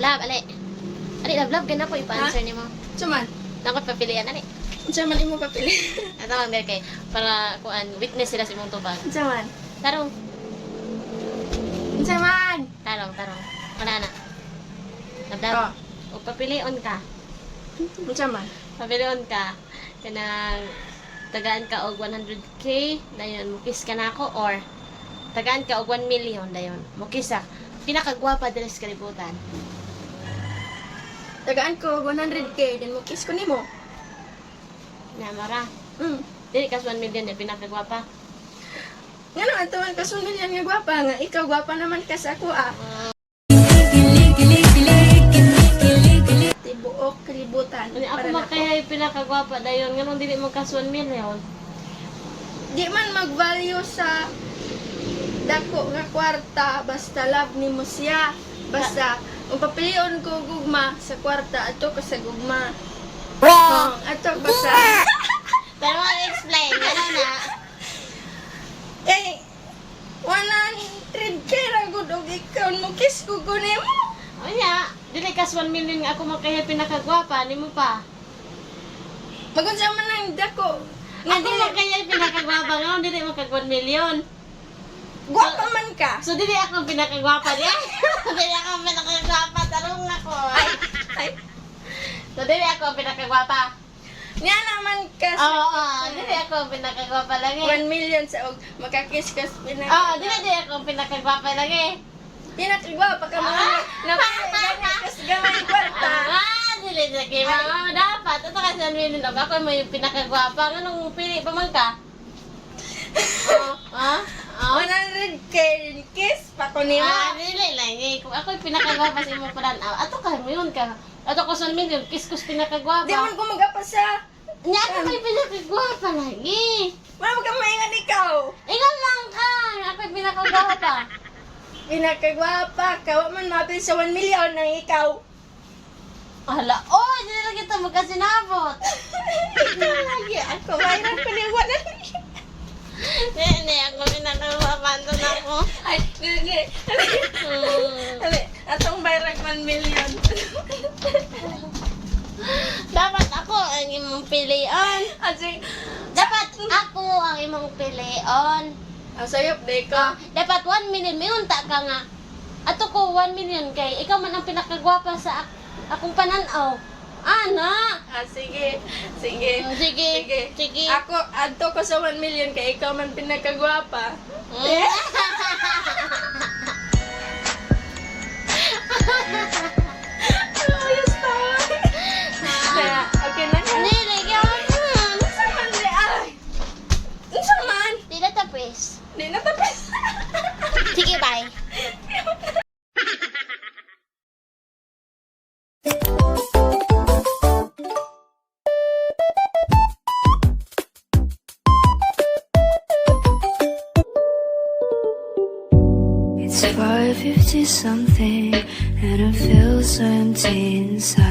Love, ali. Ali, love, gana ko ipa-answer ni mo. Chaman. Nakot papilian, ali. Chaman imo papili. Ito lang din kay, para kuan witness sila sa imong tubag. Chaman. Tarong, Chaman. tarong. Wala na. Love, Oh. O papilion ka. Chaman. Papilion ka. Kanang tagaan ka og 100k, dayon mukis ka na ako, or tagaan ka og 1 million, dayon mukis ka. Pinakagwapa diri sa kalibutan. Tagaan ko 100k then mo kiss ko nimo. Namara. Mm. Dili kas 1 million na pinakagwapa. Nga naman taman ka sundin nga gwapa nga ikaw gwapa naman ka sa ako ah. Tibuok kalibutan. Ani ako para nako. makaya pinakagwapa dayon nganong dili mo kas 1 million. Di man mag-value sa dako nga kwarta basta love nimo siya. Basta kung papilion ko gugma sa kwarta ato ka sa gugma. Ato ka sa Pero explain ano na. eh 100k ra gud og ikaw mo kiss ko nimo. Unya, dili kas 1 million nga ako makaya pinakagwapa nimo pa. Magunsa man ang dako. Nga Ako makaya pinakagwapa nga dili mo kag 1 million. gwapa man ka. So dili ako pinakagwapa diya. Dili ako pinakagwapa tarong ako. Ay, So dili ako pinakagwapa. niya naman ka Oo, dili ako pinakagwapa lang eh. 1 million sa og makakiss ka sa pinak. Oo, dili ako pinakagwapa lang eh. Pinakagwapa ka mga napili ka sa gamay kwarta. Dili na kayo. Dapat. Ito kasi 1 million ako. Ako mo yung pinakagwapa. Anong pili pa man ka? Oo. 100k kiss pa ko nimo. Dili lang eh. Kung ako yung pinakagwapa sa imong pananaw, ato ka mo yun ka. Ato ko 1 million, kiss pinakagwapa. Di man ko magapa sa Nya ako yung pinakagwapa lagi. mama ka maingan ikaw. Ikaw lang ka. Ako yung pinakagwapa. Pinakagwapa ka wa man mabil sa 1 million nang ikaw. Hala, oh, hindi lang kita magkasinabot. Lagi ako mayroon ko ni 100. Hindi, ako pinakagwapa. Doon ako. Ay, gagi. Ali, atong bayrag 1 million. Dapat ako ang imong pilion. Asi, Dapat ako ang imong pilion. ang sayop de ko. Dapat 1 million. May unta ka nga. Ato ko 1 million kay ikaw man ang pinakagwapa sa akong pananaw. Ana! Sige. Sige. Sige. Ako, adto ko sa 1 million kay ikaw man pinakagwapa. Ayos to. Kaya, okay na ka. Dili, gawin mo. Unsa man di ay? Unsa man? Di na tapos. Di na tapos. Sige, bye. It's 5:50 something and it feels empty inside.